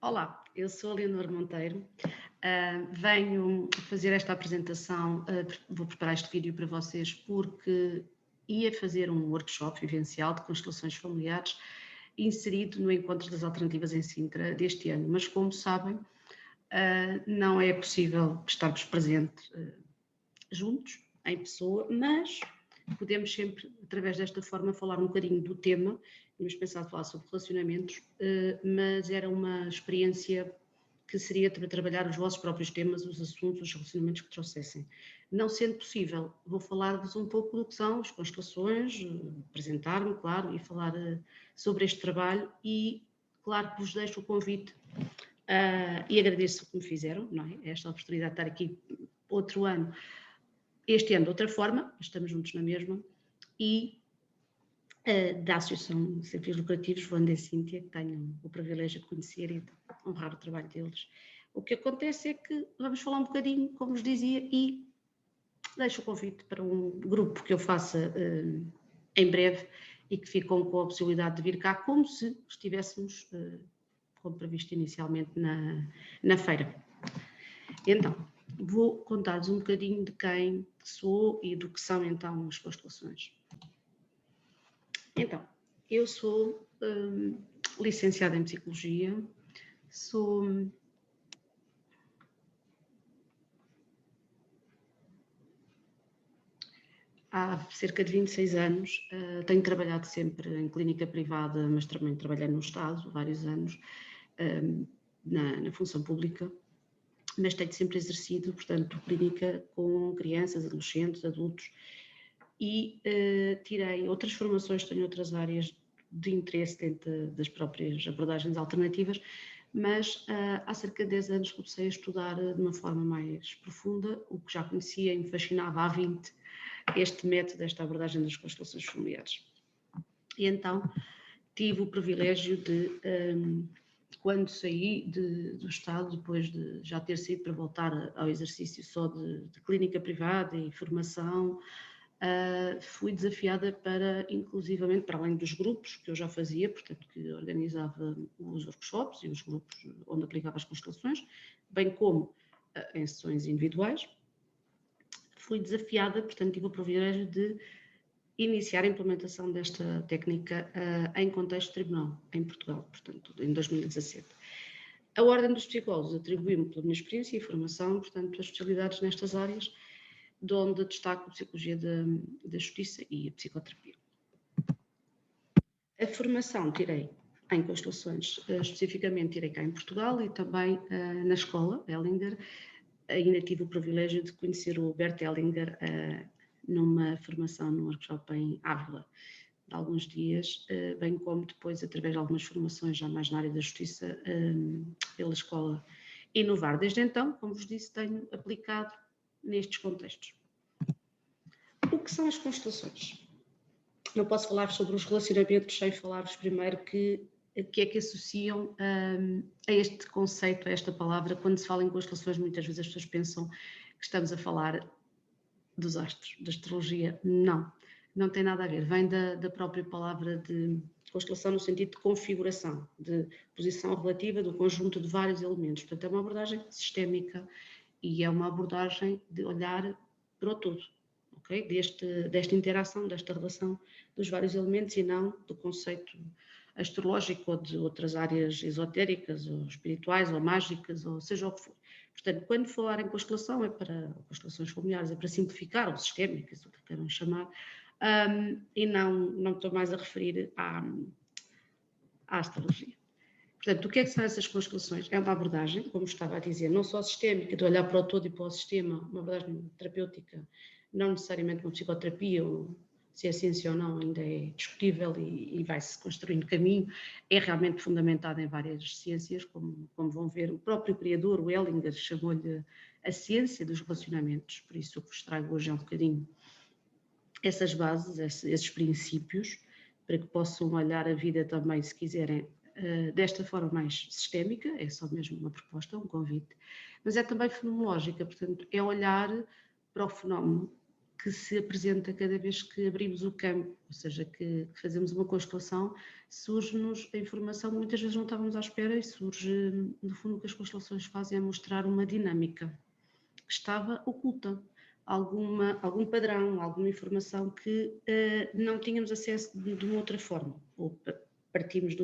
Olá, eu sou a Leonor Monteiro, venho fazer esta apresentação, vou preparar este vídeo para vocês porque ia fazer um workshop vivencial de constelações familiares inserido no Encontro das Alternativas em Sintra deste ano, mas como sabem, não é possível estarmos presentes juntos, em pessoa, mas podemos sempre, através desta forma, falar um bocadinho do tema. Tínhamos pensado falar sobre relacionamentos, mas era uma experiência que seria para trabalhar os vossos próprios temas, os assuntos, os relacionamentos que trouxessem. Não sendo possível, vou falar-vos um pouco do que são as constelações, apresentar-me, claro, e falar sobre este trabalho e, claro, que vos deixo o convite e agradeço o que me fizeram, não é? Esta oportunidade de estar aqui outro ano, este ano de outra forma, estamos juntos na mesma, e da Associação Sem Fins Lucrativos, Wanda e Cíntia, que tenham o privilégio de conhecer e de honrar o trabalho deles. O que acontece é que vamos falar um bocadinho, como vos dizia, e deixo o convite para um grupo que eu faça em breve e que ficam com a possibilidade de vir cá, como se estivéssemos, como previsto inicialmente, na feira. Então, vou contar-vos um bocadinho de quem sou e do que são então as constelações. Então, eu sou licenciada em Psicologia, sou há cerca de 26 anos, tenho trabalhado sempre em clínica privada, mas também trabalhei no Estado, vários anos, na função pública, mas tenho sempre exercido, portanto, clínica com crianças, adolescentes, adultos, e tirei outras formações, tenho outras áreas de interesse dentro das próprias abordagens alternativas, mas há cerca de 10 anos comecei a estudar de uma forma mais profunda o que já conhecia e me fascinava há 20, este método, esta abordagem das constelações familiares. E então tive o privilégio de, quando saí do Estado, depois de já ter saído para voltar ao exercício só de clínica privada e formação, fui desafiada para, inclusivamente, para além dos grupos que eu já fazia, portanto, que organizava os workshops e os grupos onde aplicava as constelações, bem como em sessões individuais, fui desafiada, portanto, tive o privilégio de iniciar a implementação desta técnica em contexto de tribunal, em Portugal, portanto, em 2017. A Ordem dos Psicólogos atribuiu-me, pela minha experiência e formação, portanto, as especialidades nestas áreas, de onde destaco a Psicologia da Justiça e a Psicoterapia. A formação tirei em constelações, especificamente tirei cá em Portugal e também na escola, Hellinger. Ainda tive o privilégio de conhecer o Bert Hellinger numa formação, num workshop em Ávila, de alguns dias, bem como depois, através de algumas formações já mais na área da justiça, pela escola Inovar. Desde então, como vos disse, tenho aplicado nestes contextos. O que são as constelações? Não posso falar sobre os relacionamentos sem falar-vos primeiro que é que associam a este conceito, a esta palavra. Quando se fala em constelações, muitas vezes as pessoas pensam que estamos a falar dos astros, da astrologia. Não tem nada a ver. Vem da própria palavra de constelação no sentido de configuração, de posição relativa do conjunto de vários elementos. Portanto, é uma abordagem sistémica e é uma abordagem de olhar para o todo. Okay? Desta interação, desta relação dos vários elementos e não do conceito astrológico ou de outras áreas esotéricas ou espirituais ou mágicas ou seja o que for. Portanto, quando falar em constelação é para constelações familiares, é para simplificar ou sistémicas, o que queiram chamar, e não estou mais a referir à astrologia. Portanto, o que é que são essas constelações? É uma abordagem, como estava a dizer, não só sistémica, de olhar para o todo e para o sistema, uma abordagem terapêutica, não necessariamente uma psicoterapia, ou se é ciência ou não, ainda é discutível e vai-se construindo caminho, é realmente fundamentada em várias ciências, como vão ver, o próprio criador, o Hellinger, chamou-lhe a ciência dos relacionamentos, por isso o que vos trago hoje é um bocadinho essas bases, esses princípios, para que possam olhar a vida também, se quiserem, desta forma mais sistémica, é só mesmo uma proposta, um convite, mas é também fenomenológica, portanto, é olhar para o fenómeno que se apresenta cada vez que abrimos o campo, ou seja, que fazemos uma constelação, surge-nos a informação que muitas vezes não estávamos à espera e surge, no fundo, o que as constelações fazem é mostrar uma dinâmica que estava oculta, algum padrão, alguma informação que não tínhamos acesso de uma outra forma, ou partimos de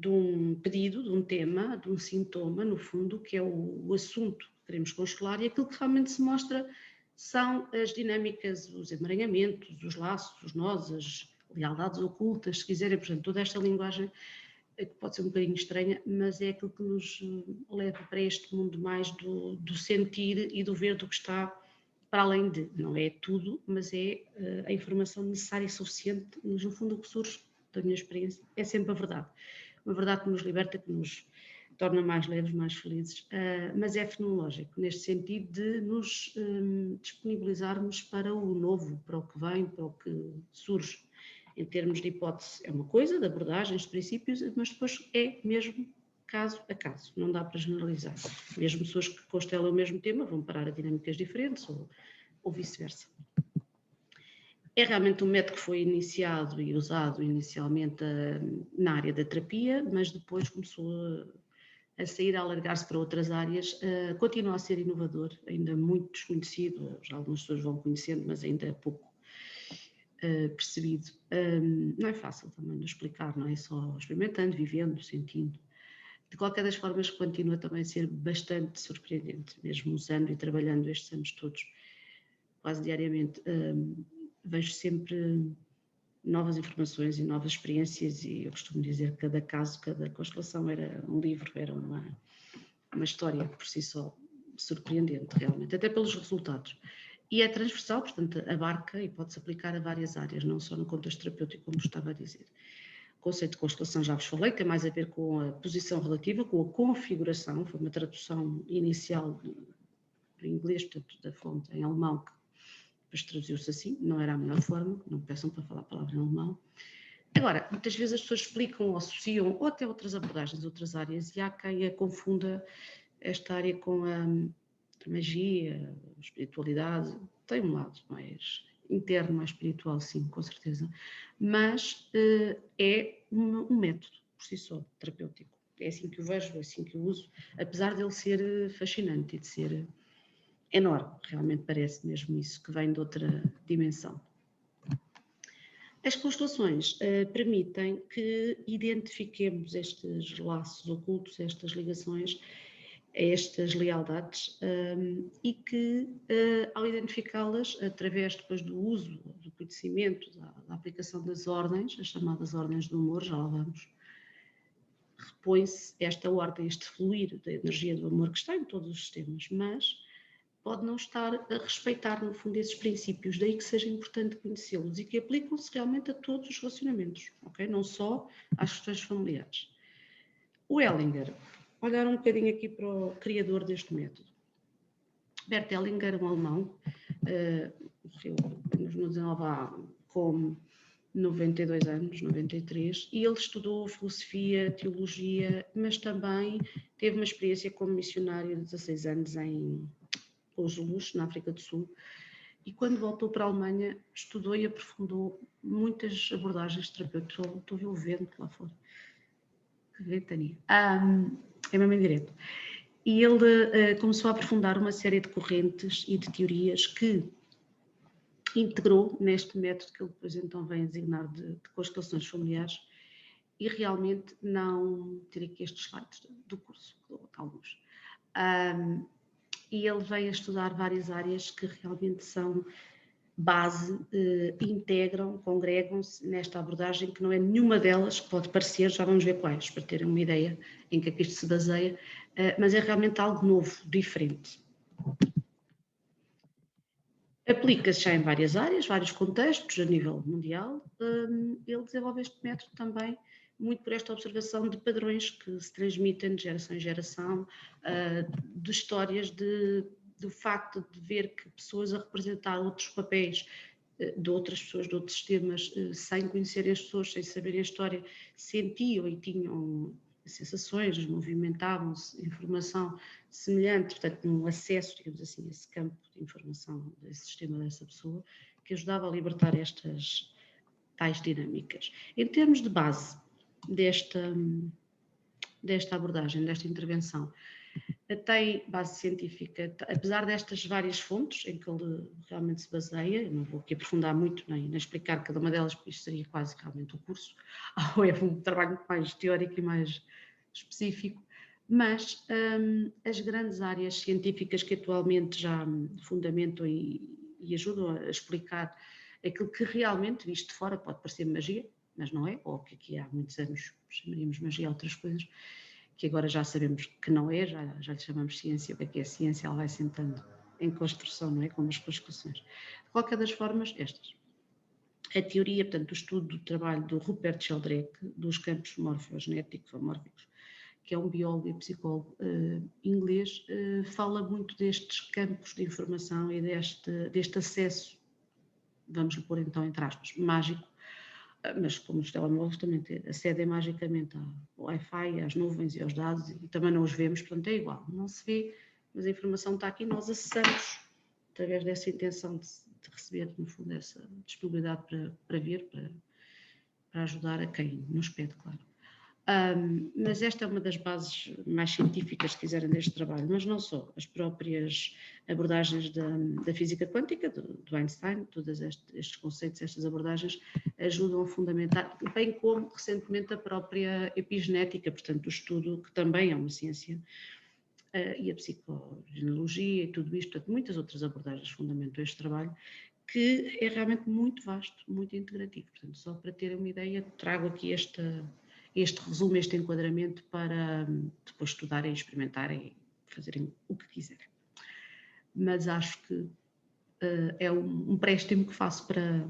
um pedido, de um tema, de um sintoma, no fundo, que é o assunto que queremos constelar, e aquilo que realmente se mostra são as dinâmicas, os emaranhamentos, os laços, os nós, as lealdades ocultas, se quiserem, portanto, toda esta linguagem que pode ser um bocadinho estranha, mas é aquilo que nos leva para este mundo mais do sentir e do ver do que está para além de, não é tudo, mas é a informação necessária e suficiente, mas no fundo o que surge da minha experiência é sempre a verdade. Uma verdade que nos liberta, que nos torna mais leves, mais felizes, mas é fenomenológico, neste sentido de nos disponibilizarmos para o novo, para o que vem, para o que surge. Em termos de hipótese é uma coisa, de abordagens, de princípios, mas depois é mesmo caso a caso, não dá para generalizar. Mesmo pessoas que constelam o mesmo tema vão parar a dinâmicas diferentes ou vice-versa. É realmente um método que foi iniciado e usado inicialmente na área da terapia, mas depois começou a sair, a alargar-se para outras áreas, continua a ser inovador, ainda muito desconhecido, já algumas pessoas vão conhecendo, mas ainda é pouco percebido. Não é fácil também de explicar, não é só experimentando, vivendo, sentindo. De qualquer das formas, continua também a ser bastante surpreendente, mesmo usando e trabalhando estes anos todos, quase diariamente. Vejo sempre novas informações e novas experiências, e eu costumo dizer que cada caso, cada constelação era um livro, era uma história por si só surpreendente, realmente, até pelos resultados. E é transversal, portanto, abarca e pode-se aplicar a várias áreas, não só no contexto terapêutico, como estava a dizer. O conceito de constelação já vos falei, tem mais a ver com a posição relativa, com a configuração, foi uma tradução inicial do inglês, portanto, da fonte em alemão, que depois traduziu-se assim, não era a melhor forma, não peçam para falar a palavra em alemão. Agora, muitas vezes as pessoas explicam, ou associam, ou até outras abordagens, outras áreas, e há quem a confunda esta área com a magia, a espiritualidade. Tem um lado mais interno, mais espiritual, sim, com certeza, mas é um método por si só, terapêutico. É assim que o vejo, é assim que o uso, apesar de ele ser fascinante e de ser enorme, realmente parece mesmo isso, que vem de outra dimensão. As constelações permitem que identifiquemos estes laços ocultos, estas ligações, estas lealdades, e que, ao identificá-las, através depois do uso, do conhecimento, da aplicação das ordens, as chamadas ordens do amor, já lá vamos, repõe-se esta ordem, este fluir da energia do amor que está em todos os sistemas, mas pode não estar a respeitar, no fundo, esses princípios, daí que seja importante conhecê-los e que aplicam-se realmente a todos os relacionamentos, ok? Não só às questões familiares. O Hellinger, olhar um bocadinho aqui para o criador deste método. Bert Hellinger, um alemão, morreu no 19 com 92 anos, 93, e ele estudou filosofia, teologia, mas também teve uma experiência como missionário de 16 anos com os Zulus, na África do Sul, e quando voltou para a Alemanha estudou e aprofundou muitas abordagens terapêuticas. Estou a ver o vento lá fora. Que ventania. É mesmo em direto. E ele começou a aprofundar uma série de correntes e de teorias que integrou neste método que ele depois então vem a designar de constelações familiares, e realmente não ter aqui estes slides do curso, que dou alguns. E ele vem a estudar várias áreas que realmente são base, integram, congregam-se nesta abordagem, que não é nenhuma delas, que pode parecer, já vamos ver quais, para terem uma ideia em que é que isto se baseia, mas é realmente algo novo, diferente. Aplica-se já em várias áreas, vários contextos, a nível mundial. Ele desenvolve este método também muito por esta observação de padrões que se transmitem de geração em geração, de histórias do facto de ver que pessoas a representar outros papéis de outras pessoas, de outros sistemas, sem conhecerem as pessoas, sem saberem a história, sentiam e tinham sensações, movimentavam-se, informação semelhante, portanto, um acesso, digamos assim, a esse campo de informação, desse sistema dessa pessoa, que ajudava a libertar estas tais dinâmicas. Em termos de base desta abordagem, desta intervenção, tem base científica, apesar destas várias fontes em que ele realmente se baseia, eu não vou aqui aprofundar muito nem explicar cada uma delas, porque isto seria quase realmente o curso, ou é um trabalho muito mais teórico e mais específico, mas as grandes áreas científicas que atualmente já fundamentam e ajudam a explicar aquilo que realmente, visto de fora, pode parecer magia, mas não é, ou que aqui há muitos anos chamaríamos magia a outras coisas, que agora já sabemos que não é, já lhe chamamos ciência. O que é ciência? Ela vai sentando em construção, não é? Como as construções. De qualquer das formas, estas. A teoria, portanto, do estudo do trabalho do Rupert Sheldrake, dos campos morfogenéticos ou mórficos, que é um biólogo e psicólogo inglês, fala muito destes campos de informação e deste acesso, vamos lhe pôr então entre aspas, mágico, mas como os telemóveis também acedem magicamente ao Wi-Fi, às nuvens e aos dados, e também não os vemos, portanto é igual, não se vê, mas a informação está aqui, nós acessamos através dessa intenção de receber, no fundo, essa disponibilidade para ver, para ajudar a quem nos pede, claro. Mas esta é uma das bases mais científicas, se quiserem, deste trabalho, mas não só. As próprias abordagens da física quântica, do Einstein, todos estes conceitos, estas abordagens, ajudam a fundamentar, bem como, recentemente, a própria epigenética, portanto, o estudo, que também é uma ciência, e a psicogenealogia e tudo isto, portanto, muitas outras abordagens fundamentam este trabalho, que é realmente muito vasto, muito integrativo. Portanto, só para terem uma ideia, trago aqui este resumo, este enquadramento, para depois estudarem, experimentarem e fazerem o que quiserem. Mas acho que é um empréstimo que faço para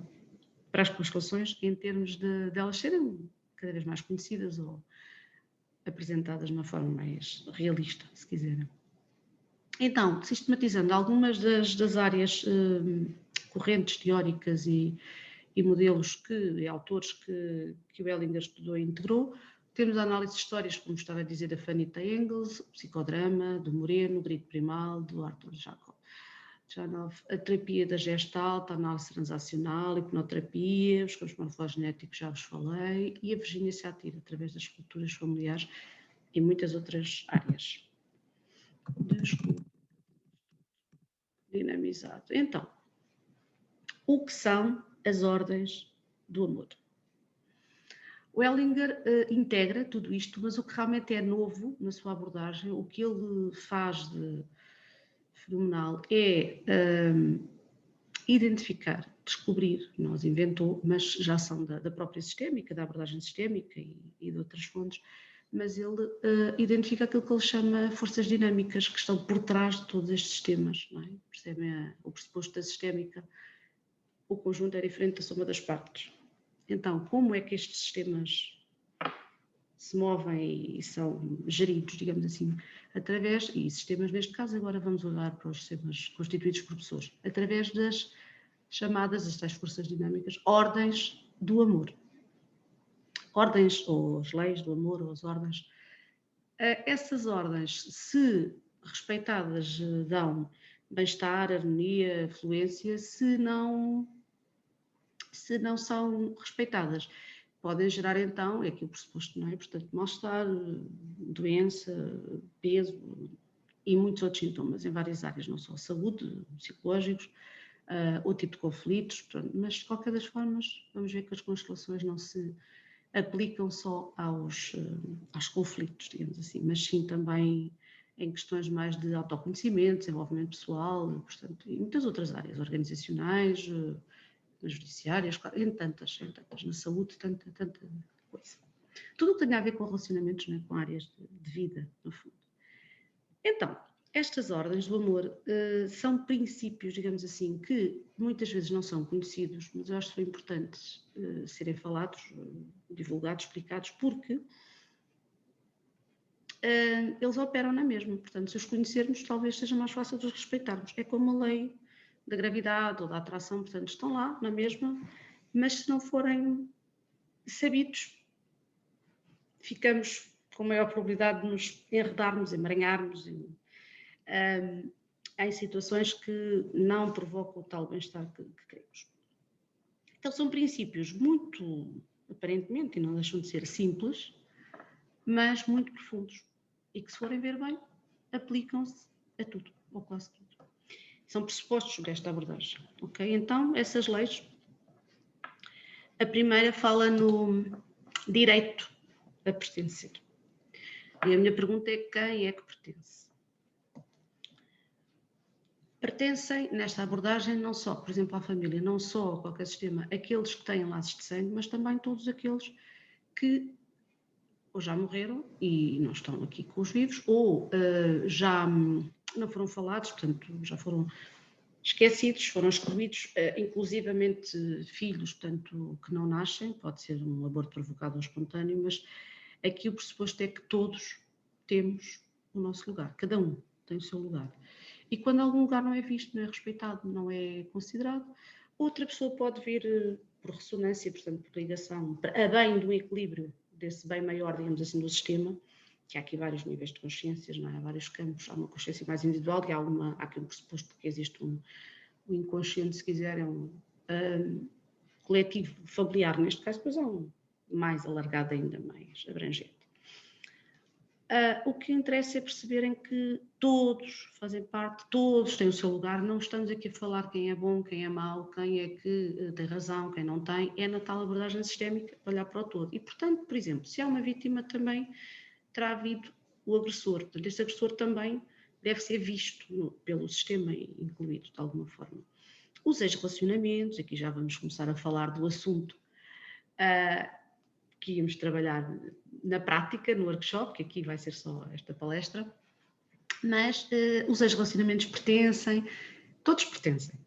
as constelações, em termos de elas serem cada vez mais conhecidas ou apresentadas de uma forma mais realista, se quiserem. Então, sistematizando algumas das áreas correntes teóricas e modelos e autores que o Hellinger estudou e integrou, temos a análise de histórias, como estava a dizer, da Fanita Engels, o psicodrama, do Moreno, grito primal, do Arthur Janov, a terapia da Gestalt, a análise transacional, a hipnoterapia, os campos morfogenéticos, já vos falei, e a Virginia Satir, através das culturas familiares e muitas outras áreas. Desculpa. Dinamizado. Então, o que são as ordens do amor? O Hellinger integra tudo isto, mas o que realmente é novo na sua abordagem, o que ele faz de fenomenal é identificar, descobrir, não os inventou, mas já são da própria sistémica, da abordagem sistémica e de outras fontes, mas ele identifica aquilo que ele chama forças dinâmicas que estão por trás de todos estes sistemas, não é? Percebem o pressuposto da sistémica? O conjunto é diferente da soma das partes. Então, como é que estes sistemas se movem e são geridos, digamos assim, através, e sistemas neste caso, agora vamos olhar para os sistemas constituídos por pessoas, através das chamadas, as tais forças dinâmicas, ordens do amor. Ordens, ou as leis do amor, ou as ordens. Essas ordens, se respeitadas, dão bem-estar, harmonia, fluência, se não são respeitadas, podem gerar então, é aqui o pressuposto, não é? Portanto, mal-estar, doença, peso e muitos outros sintomas em várias áreas, não só saúde, psicológicos, outro tipo de conflitos, portanto, mas de qualquer das formas, vamos ver que as constelações não se aplicam só aos conflitos, digamos assim, mas sim também em questões mais de autoconhecimento, desenvolvimento pessoal, portanto, e muitas outras áreas, organizacionais, nas judiciárias, em tantas, na saúde, tanta coisa. Tudo o que tem a ver com relacionamentos, né, com áreas de vida, no fundo. Então, estas ordens do amor são princípios, digamos assim, que muitas vezes não são conhecidos, mas eu acho que são importantes serem falados, divulgados, explicados, porque eles operam na mesma. Portanto, se os conhecermos, talvez seja mais fácil de os respeitarmos. É como a lei da gravidade ou da atração, portanto, estão lá na mesma, mas se não forem sabidos, ficamos com maior probabilidade de nos enredarmos, emaranharmos em situações que não provocam o tal bem-estar que queremos. Então são princípios muito, aparentemente, e não deixam de ser simples, mas muito profundos e que, se forem ver bem, aplicam-se a tudo, ou quase tudo. São pressupostos desta abordagem, ok? Então, essas leis, a primeira fala no direito a pertencer. E a minha pergunta é: quem é que pertence? Pertencem, nesta abordagem, não só, por exemplo, à família, não só a qualquer sistema, aqueles que têm laços de sangue, mas também todos aqueles que ou já morreram e não estão aqui com os vivos, ou já não foram falados, portanto, já foram esquecidos, foram excluídos, inclusivamente filhos, portanto, que não nascem, pode ser um aborto provocado ou espontâneo, mas aqui o pressuposto é que todos temos o nosso lugar, cada um tem o seu lugar. E quando algum lugar não é visto, não é respeitado, não é considerado, outra pessoa pode vir por ressonância, portanto, por ligação, a bem do equilíbrio desse bem maior, digamos assim, do sistema, que há aqui vários níveis de consciências, não é? Há vários campos, há uma consciência mais individual e há aqui um pressuposto que existe o inconsciente, se quiser, é um coletivo familiar, neste caso, depois é um mais alargado ainda, mais abrangente. O que interessa é perceberem que todos fazem parte, todos têm o seu lugar, não estamos aqui a falar quem é bom, quem é mau, quem é que tem razão, quem não tem, é na tal abordagem sistémica olhar para o todo. E, portanto, por exemplo, se há uma vítima também terá havido o agressor, portanto, esse agressor também deve ser visto pelo sistema incluído, de alguma forma. Os ex-relacionamentos, aqui já vamos começar a falar do assunto que íamos trabalhar na prática, no workshop, que aqui vai ser só esta palestra, mas os ex-relacionamentos pertencem, todos pertencem,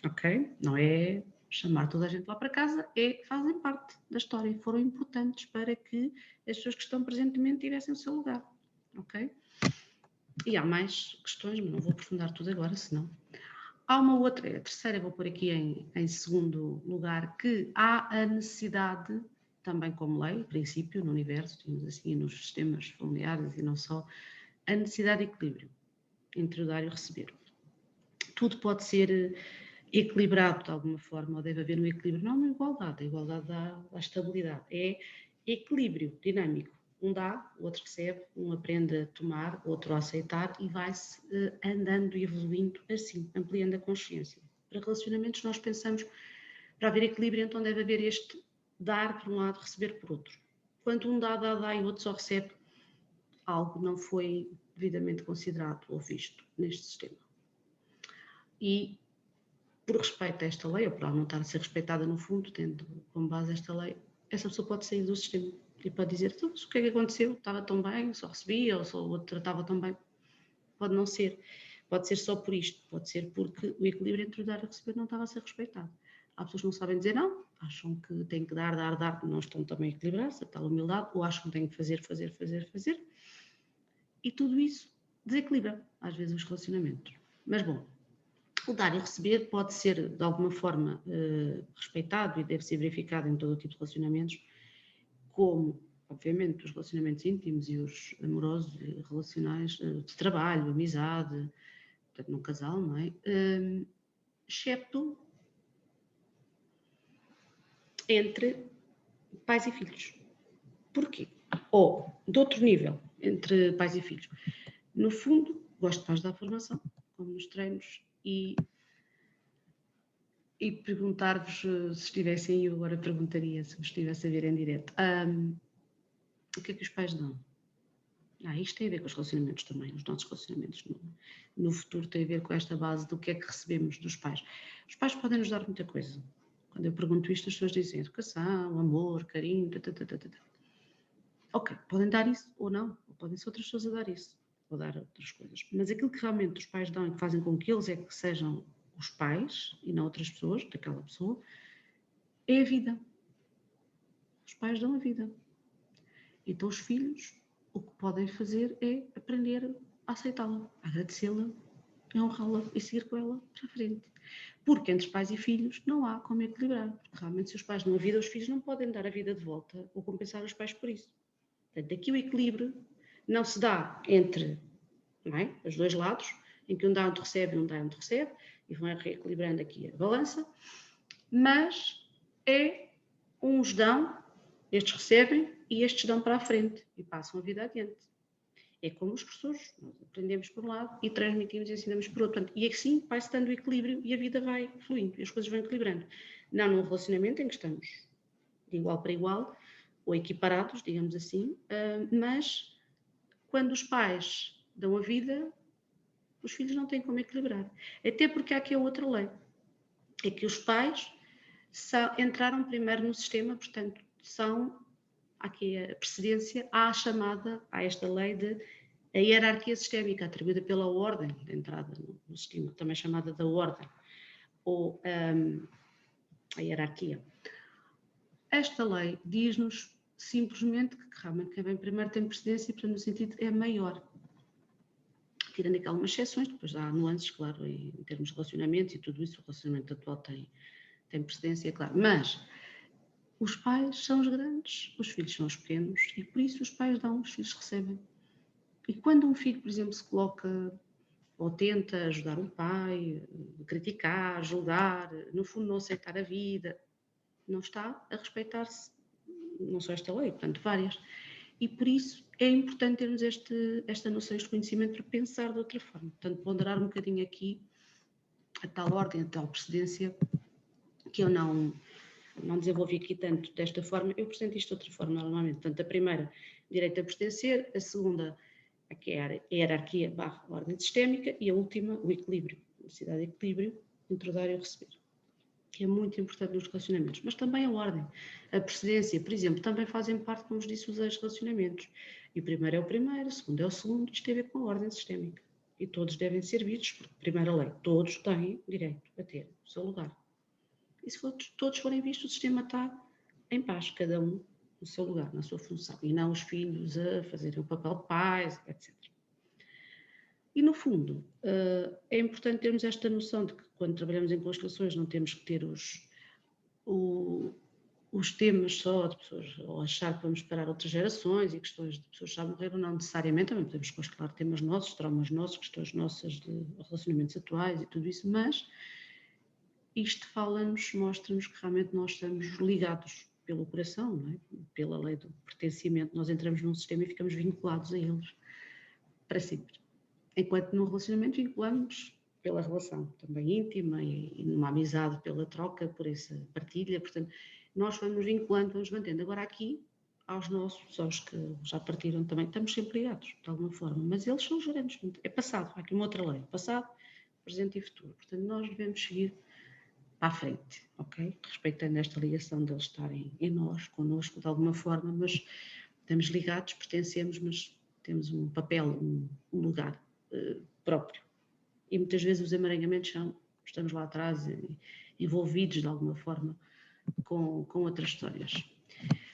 ok? Não é chamar toda a gente lá para casa, fazem parte da história, foram importantes para que as pessoas que estão presentemente tivessem o seu lugar, ok? E há mais questões, mas não vou aprofundar tudo agora, senão... Há uma outra, a terceira vou pôr aqui em segundo lugar, que há a necessidade, também como lei, princípio no universo, digamos assim, nos sistemas familiares e não só, a necessidade de equilíbrio entre o dar e o receber. Tudo pode ser equilibrado de alguma forma, ou deve haver um equilíbrio, não uma igualdade, a igualdade dá estabilidade, é equilíbrio dinâmico. Um dá, o outro recebe, um aprende a tomar, o outro a aceitar e vai-se andando e evoluindo assim, ampliando a consciência. Para relacionamentos nós pensamos, para haver equilíbrio, então deve haver este dar por um lado, receber por outro. Quando um dá e o outro só recebe, algo não foi devidamente considerado ou visto neste sistema. E por respeito a esta lei, ou por ela não estar a ser respeitada no fundo, tendo como base esta lei, essa pessoa pode sair do sistema e pode dizer, então, o que é que aconteceu? Estava tão bem, só recebia, ou só o outro tratava tão bem. Pode não ser. Pode ser só por isto, pode ser porque o equilíbrio entre o dar e o receber não estava a ser respeitado. Há pessoas que não sabem dizer não, acham que têm que dar, não estão também a equilibrar-se, a tal humildade, ou acham que têm que fazer. E tudo isso desequilibra, às vezes, os relacionamentos. Mas, bom, o dar e receber pode ser, de alguma forma, respeitado e deve ser verificado em todo o tipo de relacionamentos, como, obviamente, os relacionamentos íntimos e os amorosos e relacionais, de trabalho, amizade, portanto, num casal, não é? Excepto entre pais e filhos. Porquê? Ou, de outro nível, entre pais e filhos. No fundo, gosto mais da formação, como nos treinos, e perguntar-vos, se estivessem aí, eu agora perguntaria, se vos estivesse a ver em direto, o que é que os pais dão? Isto tem a ver com os relacionamentos também, os nossos relacionamentos no futuro tem a ver com esta base do que é que recebemos dos pais. Os pais podem nos dar muita coisa. Quando eu pergunto isto, as pessoas dizem educação, amor, carinho, Ok, podem dar isso ou não, ou podem ser outras pessoas a dar isso, ou dar outras coisas. Mas aquilo que realmente os pais dão e que fazem com que eles é que sejam os pais e não outras pessoas, daquela pessoa, é a vida. Os pais dão a vida. Então os filhos, o que podem fazer é aprender a aceitá-la, a agradecê-la, a honrá-la e seguir com ela para a frente. Porque entre pais e filhos não há como equilibrar. Porque realmente se os pais dão a vida, os filhos não podem dar a vida de volta ou compensar os pais por isso. Portanto, aqui o equilíbrio não se dá entre, não é, os dois lados, em que um dá onde recebe e um dá onde recebe, e vão reequilibrando aqui a balança, mas é uns dão, estes recebem e estes dão para a frente e passam a vida adiante. É como os professores, nós aprendemos por um lado e transmitimos e ensinamos por outro. Portanto, e assim vai-se dando o equilíbrio e a vida vai fluindo e as coisas vão equilibrando. Não num relacionamento em que estamos de igual para igual, ou equiparados, digamos assim, mas quando os pais dão a vida, os filhos não têm como equilibrar. Até porque há aqui a outra lei, é que os pais entraram primeiro no sistema, portanto, são aqui a precedência à chamada, a esta lei de a hierarquia sistémica, atribuída pela ordem de entrada no sistema, também chamada da ordem, ou a hierarquia. Esta lei diz-nos simplesmente que realmente quem vem primeiro tem precedência e, portanto, no sentido é maior. Tirando aqui algumas exceções, depois há nuances, claro, em termos de relacionamento e tudo isso, o relacionamento atual tem precedência, é claro. Mas os pais são os grandes, os filhos são os pequenos e por isso os pais dão, os filhos recebem. E quando um filho, por exemplo, se coloca ou tenta ajudar um pai, criticar, julgar, no fundo não aceitar a vida, não está a respeitar-se, não só esta lei, portanto várias. E por isso é importante termos esta noção, este conhecimento para pensar de outra forma. Portanto, ponderar um bocadinho aqui a tal ordem, a tal precedência, que eu não desenvolvi aqui tanto desta forma, eu apresento isto de outra forma normalmente. Portanto, a primeira, direito a pertencer, a segunda, aqui é a hierarquia / ordem sistémica, e a última, o equilíbrio, a necessidade de equilíbrio entre o dar e o receber, que é muito importante nos relacionamentos, mas também a ordem, a precedência, por exemplo, também fazem parte, como vos disse, os relacionamentos. E o primeiro é o primeiro, o segundo é o segundo, isto tem a ver com a ordem sistémica. E todos devem ser vistos, porque, primeira lei, todos têm direito a ter o seu lugar. E se todos forem vistos, o sistema está em paz, cada um no seu lugar, na sua função, e não os filhos a fazerem o papel de pais, etc. E, no fundo, é importante termos esta noção de que, quando trabalhamos em constelações, não temos que ter os temas só de pessoas, ou achar que vamos parar outras gerações e questões de pessoas que já morreram, não necessariamente, também podemos constelar temas nossos, traumas nossos, questões nossas de relacionamentos atuais e tudo isso, mas isto fala-nos, mostra-nos que realmente nós estamos ligados pelo coração, não é? Pela lei do pertencimento, nós entramos num sistema e ficamos vinculados a eles para sempre. Enquanto num relacionamento vinculamos pela relação também íntima e numa amizade pela troca, por essa partilha, portanto, nós vamos vinculando, vamos mantendo. Agora aqui, aos nossos, aos que já partiram também, estamos sempre ligados, de alguma forma, mas eles são os grandes, é passado, há aqui uma outra lei, passado, presente e futuro, portanto, nós devemos seguir para a frente, ok? Respeitando esta ligação deles estarem em nós, connosco, de alguma forma, mas estamos ligados, pertencemos, mas temos um papel, um lugar próprio. E muitas vezes os emaranhamentos estamos lá atrás envolvidos de alguma forma com outras histórias.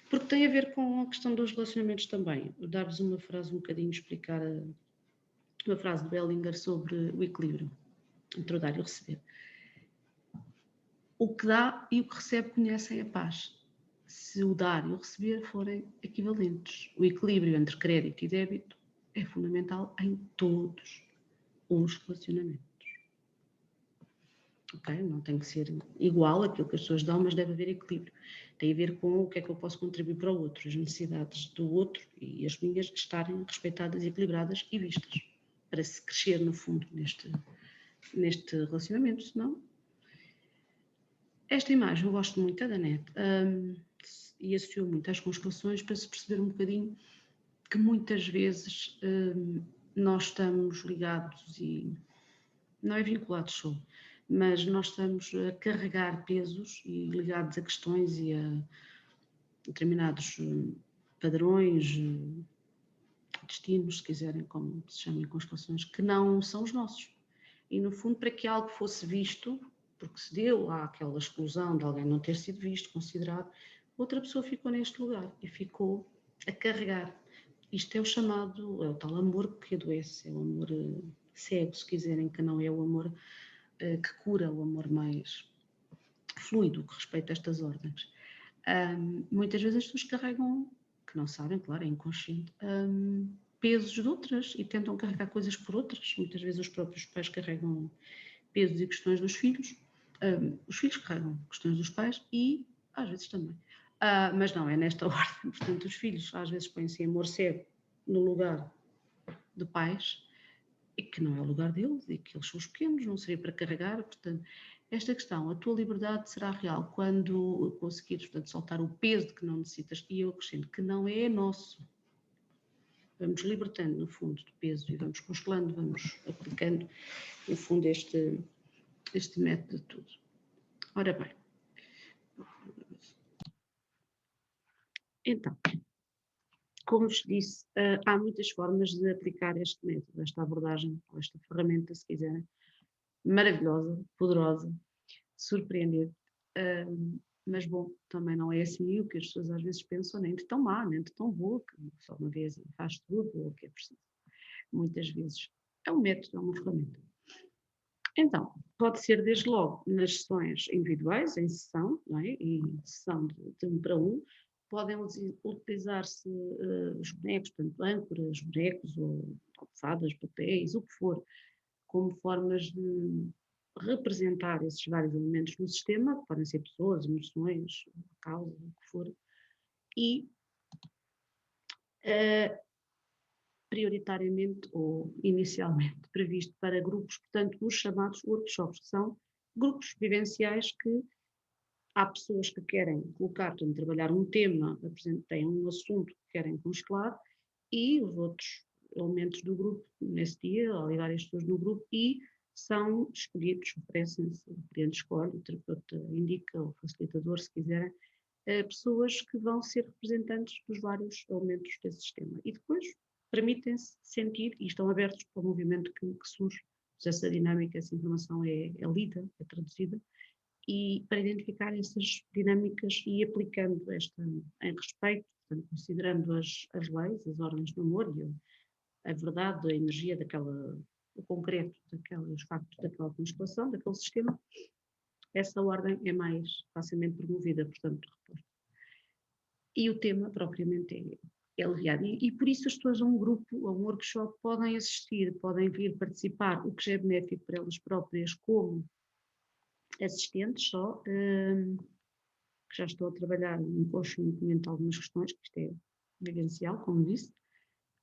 Porque tem a ver com a questão dos relacionamentos também. Dar-vos uma frase um bocadinho, explicar uma frase de Bellinger sobre o equilíbrio entre o dar e o receber. O que dá e o que recebe conhecem a paz. Se o dar e o receber forem equivalentes. O equilíbrio entre crédito e débito é fundamental em todos os relacionamentos. Okay? Não tem que ser igual aquilo que as pessoas dão, mas deve haver equilíbrio. Tem a ver com o que é que eu posso contribuir para o outro, as necessidades do outro e as minhas estarem respeitadas, equilibradas e vistas, para se crescer no fundo neste relacionamento, senão... Esta imagem eu gosto muito, é da NET, e associo muito às constelações para se perceber um bocadinho que muitas vezes nós estamos ligados e não é vinculados só, mas nós estamos a carregar pesos e ligados a questões e a determinados padrões, destinos, se quiserem, como se chamam em constelações, que não são os nossos. E no fundo, para que algo fosse visto, porque se deu àquela exclusão de alguém não ter sido visto, considerado, outra pessoa ficou neste lugar e ficou a carregar. Isto é o chamado, é o tal amor que adoece, é o amor cego, se quiserem, que não é o amor que cura, o amor mais fluido, que respeita estas ordens. Muitas vezes as pessoas que não sabem, claro, é inconsciente, pesos de outras e tentam carregar coisas por outras. Muitas vezes os próprios pais carregam pesos e questões dos filhos, os filhos carregam questões dos pais e às vezes também. Mas não, é nesta ordem. Portanto, os filhos às vezes põem-se em morcego no lugar de pais e que não é o lugar deles e que eles são os pequenos, não seria para carregar. Portanto, esta questão, a tua liberdade será real quando conseguires, portanto, soltar o peso de que não necessitas, e eu acrescento que não é nosso. Vamos libertando, no fundo, de peso e vamos congelando, vamos aplicando, no fundo, este método de tudo. Ora bem, então, como vos disse, há muitas formas de aplicar este método, esta abordagem, ou esta ferramenta, se quiserem, maravilhosa, poderosa, surpreender. Mas bom, também não é assim o que as pessoas às vezes pensam, nem de tão má, nem de tão boa, que só uma vez faz tudo ou o que é preciso. Muitas vezes é um método, é uma ferramenta. Então, pode ser desde logo nas sessões individuais, em sessão, não é? Em sessão de 1 para 1, podem utilizar-se os bonecos, portanto, âncoras, bonecos ou almofadas, papéis, o que for, como formas de representar esses vários elementos no sistema, que podem ser pessoas, emoções, causa, o que for, e prioritariamente ou inicialmente previsto para grupos, portanto, os chamados workshops, que são grupos vivenciais que há pessoas que querem colocar, portanto, trabalhar um tema, têm um assunto que querem constelado, e os outros elementos do grupo, nesse dia, ao ligar as pessoas no grupo, e são escolhidos, oferecem-se, o cliente escolhe, o terapeuta indica, o facilitador, se quiserem, pessoas que vão ser representantes dos vários elementos desse sistema. E depois permitem-se sentir e estão abertos para o movimento que surge. Essa dinâmica, essa informação é lida, é traduzida, e para identificar essas dinâmicas e aplicando esta em respeito, portanto, considerando as leis, as ordens do amor e a verdade, a energia daquela, o concreto daqueles factos, daquela constelação, daquele sistema, essa ordem é mais facilmente promovida, portanto, reposta. E o tema propriamente é aliviado. E por isso as pessoas a um grupo, a um workshop, podem assistir, podem vir participar, o que já é benéfico para elas próprias como assistentes só, que já estou a trabalhar inconscientemente algumas questões, que isto é vivencial, como disse.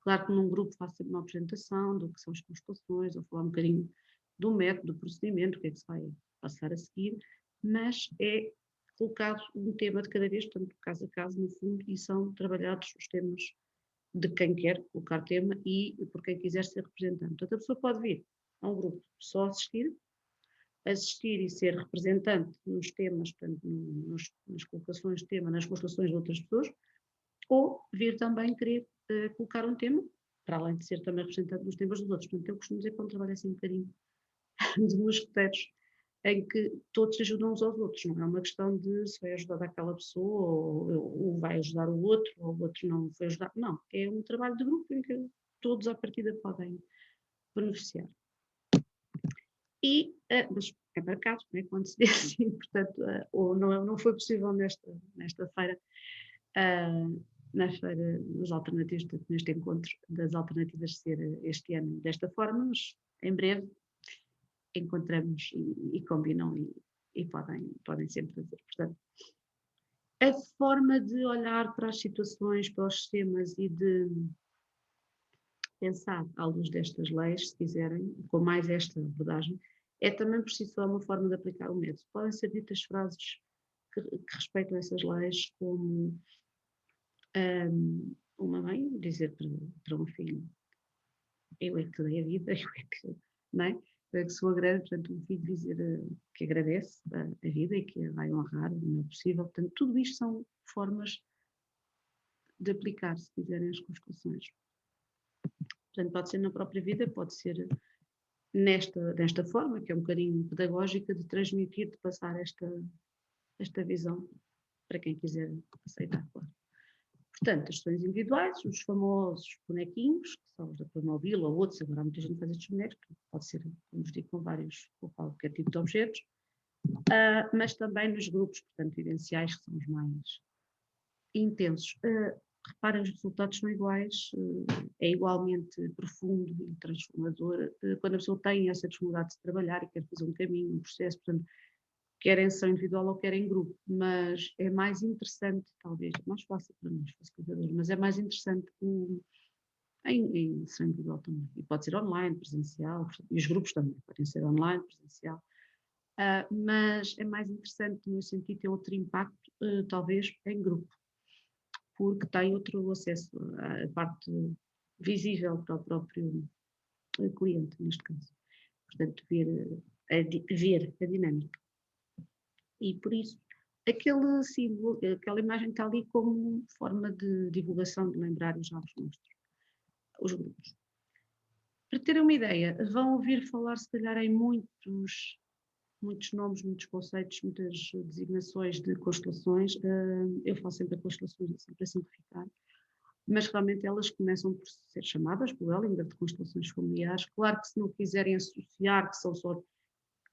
Claro que num grupo faço sempre uma apresentação do que são as constelações, ou falar um bocadinho do método, do procedimento, o que é que se vai passar a seguir, mas é colocado um tema de cada vez, portanto, caso a caso, no fundo, e são trabalhados os temas de quem quer colocar tema e por quem quiser ser representante. Portanto, a pessoa pode vir a um grupo só assistir e ser representante nos temas, portanto, nas colocações de tema, nas constelações de outras pessoas, ou vir também querer colocar um tema, para além de ser também representante dos temas dos outros. Portanto, eu costumo dizer que quando trabalho assim um bocadinho de mosqueteiros, em que todos se ajudam uns aos outros, não é uma questão de se vai ajudar aquela pessoa ou vai ajudar o outro, ou o outro não foi ajudar. Não, é um trabalho de grupo em que todos à partida podem beneficiar. E, mas é marcado, né, quando se diz assim, portanto, ou não foi possível nesta feira, na feira dos alternativos, portanto, neste encontro das alternativas ser este ano desta forma, mas em breve encontramos e combinam e podem sempre fazer. Portanto, a forma de olhar para as situações, para os sistemas e de pensar à luz destas leis, se quiserem, com mais esta abordagem, é também por si só uma forma de aplicar o método. Podem ser ditas frases que respeitam essas leis, como uma mãe dizer para um filho: eu é que te dei a vida, eu é que, não é? Eu é que sou a grande, portanto, um filho dizer que agradece a vida e que a vai honrar o melhor possível. Portanto, tudo isto são formas de aplicar, se quiserem, as constelações. Portanto, pode ser na própria vida, pode ser nesta forma, que é um bocadinho pedagógica, de transmitir, de passar esta visão para quem quiser aceitar, claro. Portanto, as sessões individuais, os famosos bonequinhos, que são os da Playmobil ou outros, agora há muita gente faz estes bonecos, pode ser, como vos digo, com qualquer tipo de objetos, mas também nos grupos, portanto, vivenciais, que são os mais intensos. reparem, os resultados são iguais, é igualmente profundo e transformador quando a pessoa tem essa disponibilidade de trabalhar e quer fazer um caminho, um processo, portanto, quer em sessão individual ou quer em grupo, mas é mais interessante, talvez, é mais fácil para nós, facilitadores, mas é mais interessante em sessão individual também. E pode ser online, presencial, e os grupos também podem ser online, presencial. Mas é mais interessante no sentido de ter outro impacto, talvez, em grupo, porque tem outro acesso à parte visível para o próprio cliente, neste caso. Portanto, ver a dinâmica. E por isso, aquele símbolo, aquela imagem está ali como forma de divulgação, de lembrar os jogos mostros, os grupos. Para terem uma ideia, vão ouvir falar, se calhar, em muitos nomes, muitos conceitos, muitas designações de constelações. Eu falo sempre de constelações, sempre a simplificar, mas realmente elas começam por ser chamadas por Ellinger de constelações familiares. Claro que se não quiserem associar que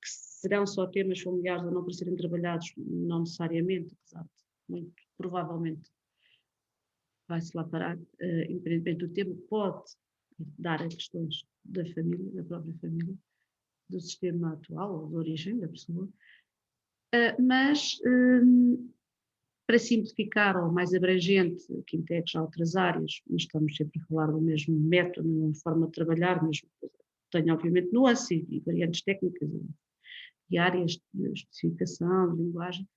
serão só temas familiares ou não para serem trabalhados, não necessariamente, apesar de muito provavelmente vai-se lá parar, independentemente do tema, pode dar a questões da família, da própria família, do sistema atual ou da origem da pessoa, mas para simplificar ou mais abrangente, que integra já outras áreas, mas estamos sempre a falar do mesmo método, uma forma de trabalhar, mas tem obviamente nuances e variantes técnicas e áreas de especificação, de linguagem,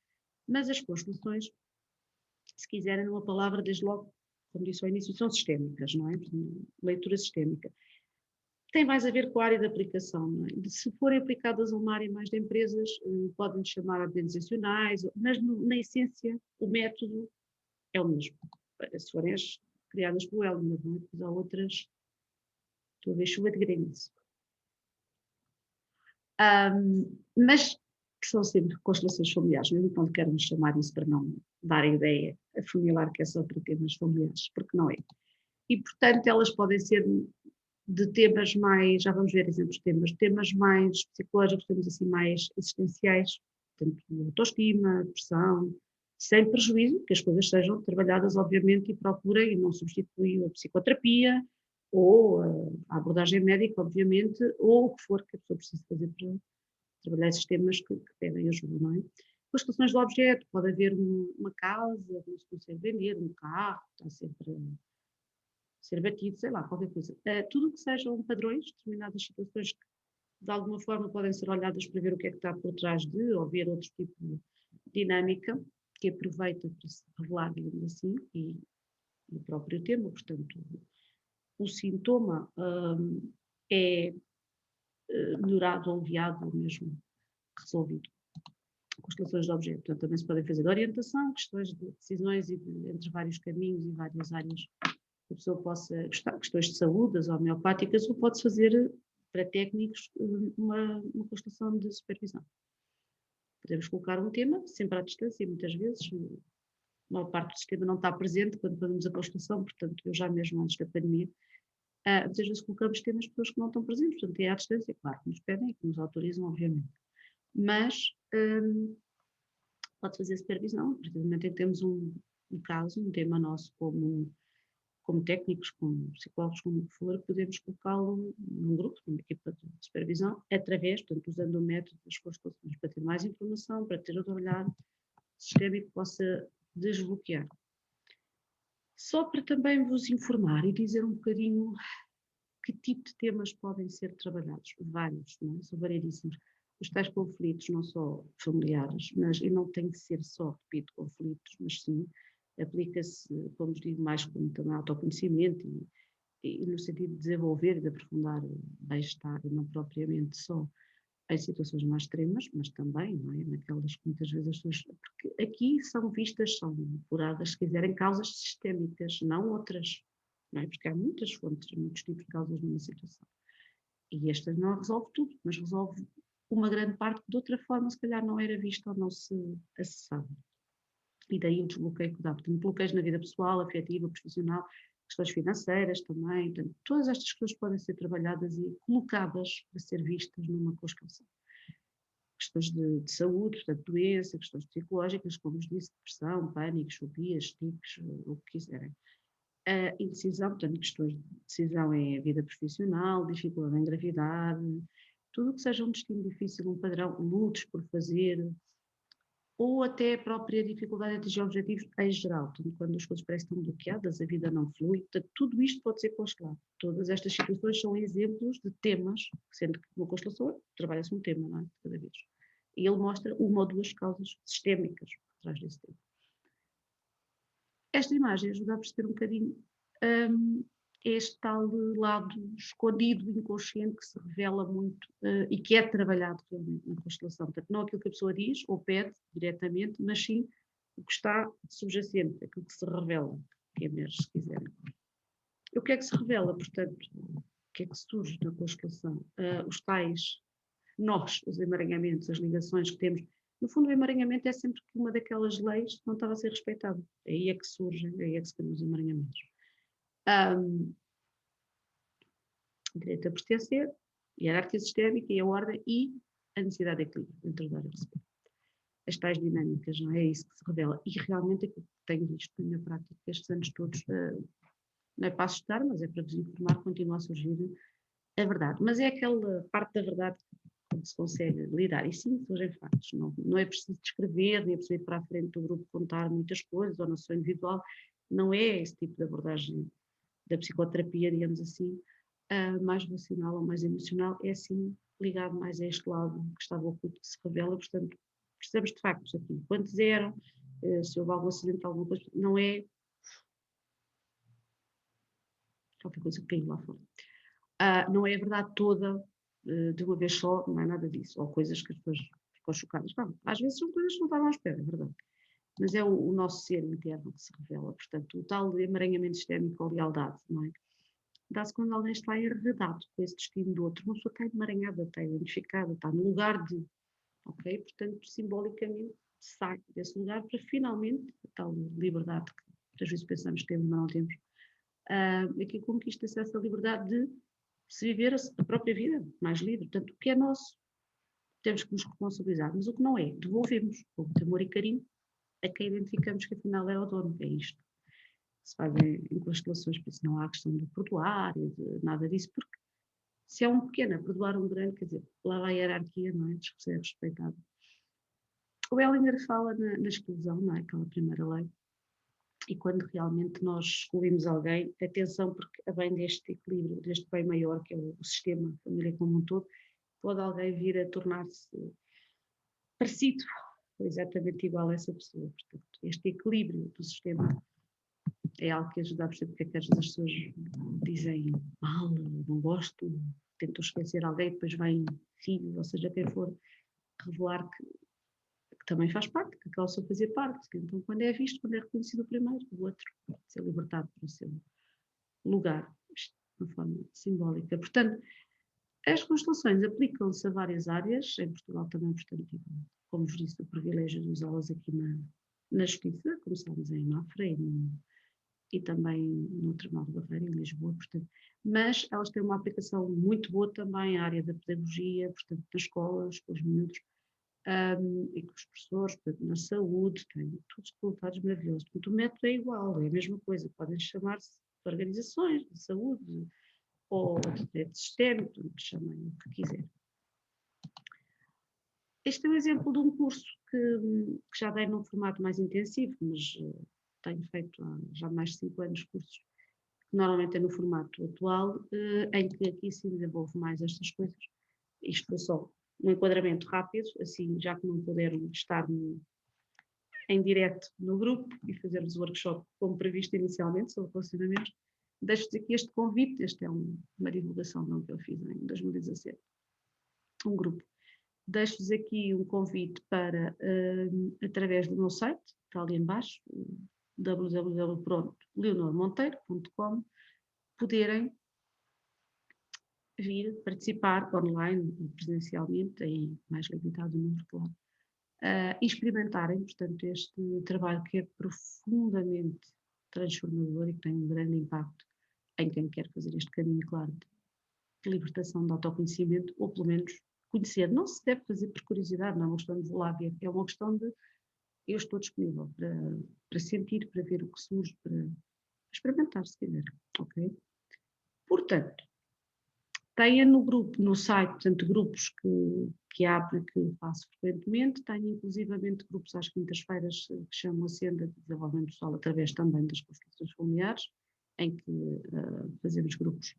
mas as constelações, se quiserem numa palavra, desde logo, como disse ao início, são sistémicas, não é? Leitura sistémica. Tem mais a ver com a área de aplicação, não é? Se forem aplicadas a uma área mais de empresas, podem chamar organizacionais, mas na essência o método é o mesmo. Se forem as criadas pelo Elmer, não é? Depois há outras, estou a ver chuva de granizo. Mas que são sempre constelações familiares, mesmo quando queremos chamar isso para não dar a ideia familiar que é só para temas familiares, porque não é. E, portanto, elas podem ser de temas mais, já vamos ver exemplos de temas mais psicológicos, temas assim mais existenciais, portanto, autoestima, depressão, sem prejuízo que as coisas sejam trabalhadas, obviamente, e procurem e não substituem a psicoterapia ou a abordagem médica, obviamente, ou o que for que a pessoa precise fazer para trabalhar esses temas que pedem ajuda, não é? Com as questões do objeto, pode haver uma casa, não se consegue vender, um carro, está sempre a ser batido, sei lá, qualquer coisa. Tudo o que sejam padrões, determinadas situações que de alguma forma podem ser olhadas para ver o que é que está por trás de, ou ver outro tipo de dinâmica que aproveita para se revelar, digamos assim, e o próprio tema, portanto, o sintoma é melhorado, aliviado ou mesmo resolvido. Constelações de objeto, portanto, também se podem fazer de orientação, questões de decisões entre vários caminhos e várias áreas que a pessoa possa gostar, questões de saúde, as homeopáticas, ou pode-se fazer para técnicos uma constelação de supervisão. Podemos colocar um tema, sempre à distância, e muitas vezes a maior parte do sistema não está presente quando fazemos a constelação, portanto, eu já mesmo antes da pandemia, muitas vezes colocamos temas de pessoas que não estão presentes, portanto, é à distância, claro, que nos pedem e que nos autorizam, obviamente. Mas pode fazer supervisão, a partir do momento em que temos um caso, um tema nosso como técnicos, como psicólogos, como o que for, podemos colocá-lo num grupo, numa equipa de supervisão, através, portanto, usando o método das constelações, para ter mais informação, para ter outro olhar sistémico que possa desbloquear. Só para também vos informar e dizer um bocadinho que tipo de temas podem ser trabalhados. Vários, não é? São variedíssimos. Os tais conflitos, não só familiares, e não tem que ser só, repito, conflitos, mas sim, aplica-se, como vos digo, mais como também autoconhecimento e no sentido de desenvolver e de aprofundar o bem-estar e não propriamente só em situações mais extremas, mas também, não é? Naquelas que muitas vezes as pessoas. Porque aqui são vistas, são apuradas, se quiserem, causas sistémicas, não outras. Não é? Porque há muitas fontes, muitos tipos de causas numa situação. E esta não resolve tudo, mas resolve uma grande parte que de outra forma se calhar não era vista ou não se acessava. E daí o desbloqueio que dá. Portanto, bloqueios na vida pessoal, afetiva, profissional, questões financeiras também. Portanto, todas estas coisas podem ser trabalhadas e colocadas para ser vistas numa constelação. Questões de saúde, portanto, doença, questões psicológicas, como vos disse, depressão, pânico, fobias, tiques, o que quiserem. A indecisão, portanto, questões de decisão em vida profissional, dificuldade em engravidar, tudo o que seja um destino difícil, um padrão, lutos por fazer, ou até a própria dificuldade em atingir objetivos em geral, portanto, quando as coisas parecem tão bloqueadas, a vida não flui, portanto, tudo isto pode ser constelado. Todas estas situações são exemplos de temas, sendo que uma constelação trabalha-se um tema, não é? De cada vez. E ele mostra uma ou duas causas sistémicas por trás desse tema. Esta imagem ajuda a perceber um bocadinho este tal lado escondido, inconsciente, que se revela muito e que é trabalhado realmente na constelação. Portanto, não aquilo que a pessoa diz ou pede diretamente, mas sim o que está subjacente, aquilo que se revela, que emerge, se quiserem. E o que é que se revela, portanto? O que é que surge na constelação? Os tais nós, os emaranhamentos, as ligações que temos. No fundo, o emaranhamento é sempre que uma daquelas leis não estava a ser respeitada. Aí é que surgem, aí é que se criam os emaranhamentos. Direito a pertencer, hierarquia sistémica e a ordem e a necessidade de equilíbrio entre dar e receber. As tais dinâmicas, não é? É isso que se revela. E realmente aquilo que tenho visto na minha prática estes anos todos, não é para assustar, mas é para vos informar, continua a surgir a verdade. Mas é aquela parte da verdade que se consegue lidar. E sim, surgem factos. Não é preciso descrever, nem é preciso ir para a frente do grupo contar muitas coisas, ou na sua individual. Não é esse tipo de abordagem da psicoterapia, digamos assim, mais racional ou mais emocional, é assim ligado mais a este lado que estava oculto, que se revela, portanto, precisamos de factos aqui. Quantos eram, se houve algum acidente, alguma coisa, não é qualquer coisa que caiu lá fora. Não é a verdade toda de uma vez só, não é nada disso, ou coisas que as pessoas ficam chocadas. Não, às vezes são coisas que não estavam à espera, é verdade. Mas é o nosso ser interno que se revela, portanto, o tal emaranhamento sistémico ou lealdade, não é? Dá-se quando alguém está enredado com esse destino do outro. Uma pessoa está emaranhada, está identificada, está no lugar de, ok? Portanto, simbolicamente sai desse lugar para finalmente, a tal liberdade que muitas vezes pensamos que temos, mas não temos, aqui conquista-se essa liberdade de se viver a própria vida mais livre. Portanto, o que é nosso, temos que nos responsabilizar, mas o que não é, devolvemos com muito amor e carinho a quem identificamos que afinal é o dono, é isto. Se fazem em constelações, por isso não há questão de perdoar e de nada disso, porque se é um pequeno a perdoar um grande, quer dizer, lá vai a hierarquia, não é? Diz que ser respeitado. O Ellinger fala na exclusão, não é? Aquela primeira lei. E quando realmente nós excluímos alguém, atenção, porque a bem deste equilíbrio, deste bem maior, que é o sistema, a família como um todo, pode alguém vir a tornar-se parecido, ou exatamente igual a essa pessoa. Portanto, este equilíbrio do sistema é algo que ajuda a perceber porque é que às vezes as pessoas dizem mal, não gosto, tentam esquecer alguém, depois vem filho, ou seja, quem for, revelar que também faz parte, que aquela pessoa fazia parte. Então, quando é visto, quando é reconhecido o primeiro, o outro pode ser libertado para o seu lugar, de uma forma simbólica. Portanto, as constelações aplicam-se a várias áreas, em Portugal também, portanto, como vos disse, o privilégio de usá-las aqui na Justiça, começámos em Mafra e também no Tribunal de Barreira, em Lisboa, portanto, mas elas têm uma aplicação muito boa também à área da pedagogia, portanto, nas escolas, com os miúdos, e com os professores, portanto, na saúde, tem todos resultados maravilhosos. Portanto, o método é igual, é a mesma coisa, podem chamar-se de organizações de saúde ou de direito sistémico, chamem o que quiserem. Este é um exemplo de um curso que já dei num formato mais intensivo, mas tenho feito há já mais de 5 anos cursos, que normalmente é no formato atual, em que aqui se desenvolve mais estas coisas. Isto foi só um enquadramento rápido, assim, já que não puderam estar em direto no grupo e fazermos o workshop como previsto inicialmente sobre relacionamentos, deixo-vos aqui este convite, este é uma divulgação não, que eu fiz em 2017, um grupo. Deixo-vos aqui um convite para, através do meu site, está ali em baixo, www.leonormonteiro.com, poderem vir participar online, presencialmente, aí mais limitado o número, claro, e experimentarem, portanto, este trabalho que é profundamente transformador e que tem um grande impacto em quem quer fazer este caminho, claro, de libertação de autoconhecimento, ou pelo menos conhecer. Não se deve fazer por curiosidade, não é uma questão de vou lá ver, é uma questão de eu estou disponível para sentir, para ver o que surge, experimentar se quiser, ok? Portanto, tenha no grupo, no site, portanto, grupos que abro e que faço frequentemente, tenho inclusivamente grupos às quintas-feiras que chamam a Senda de Desenvolvimento Pessoal através também das constelações familiares, em que fazemos grupos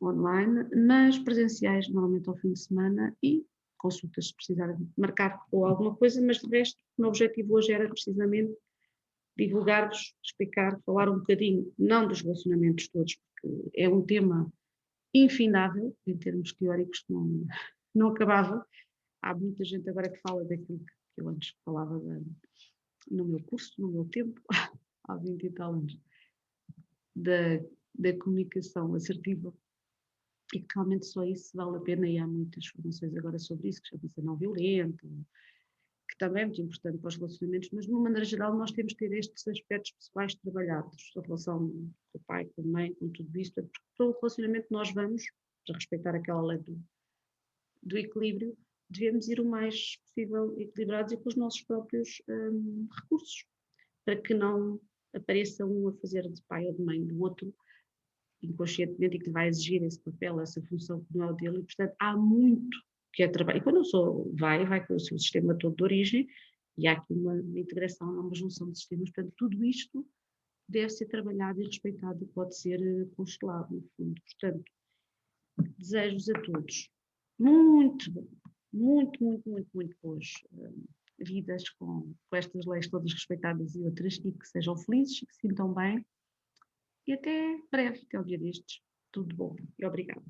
online, mas presenciais normalmente ao fim de semana e consultas se precisarem marcar ou alguma coisa, mas de resto o meu objetivo hoje era precisamente divulgar-vos, explicar, falar um bocadinho, não dos relacionamentos todos, porque é um tema infindável em termos teóricos que não acabava. Há muita gente agora que fala daquilo que eu antes falava no meu curso, no meu tempo, há 20 e tal anos, da comunicação assertiva, e que realmente só isso vale a pena, e há muitas formações agora sobre isso, que chama-se não violento, que também é muito importante para os relacionamentos, mas de uma maneira geral nós temos que ter estes aspectos pessoais trabalhados, a relação com o pai, com a mãe, com tudo isto, porque para o relacionamento nós vamos, para respeitar aquela lei do equilíbrio, devemos ir o mais possível equilibrados e com os nossos próprios recursos, para que não apareça um a fazer de pai ou de mãe do outro, inconscientemente, e que lhe vai exigir esse papel, essa função que não é o dele, e portanto há muito que é trabalho. E quando eu sou, vai com o seu sistema todo de origem, e há aqui uma integração, uma junção de sistemas, portanto tudo isto deve ser trabalhado e respeitado e pode ser constelado, no fundo. Portanto, desejo-vos a todos muito, muito boas vidas com estas leis todas respeitadas e outras, e que sejam felizes, e que se sintam bem. E até breve, até o dia destes. Tudo bom e obrigada.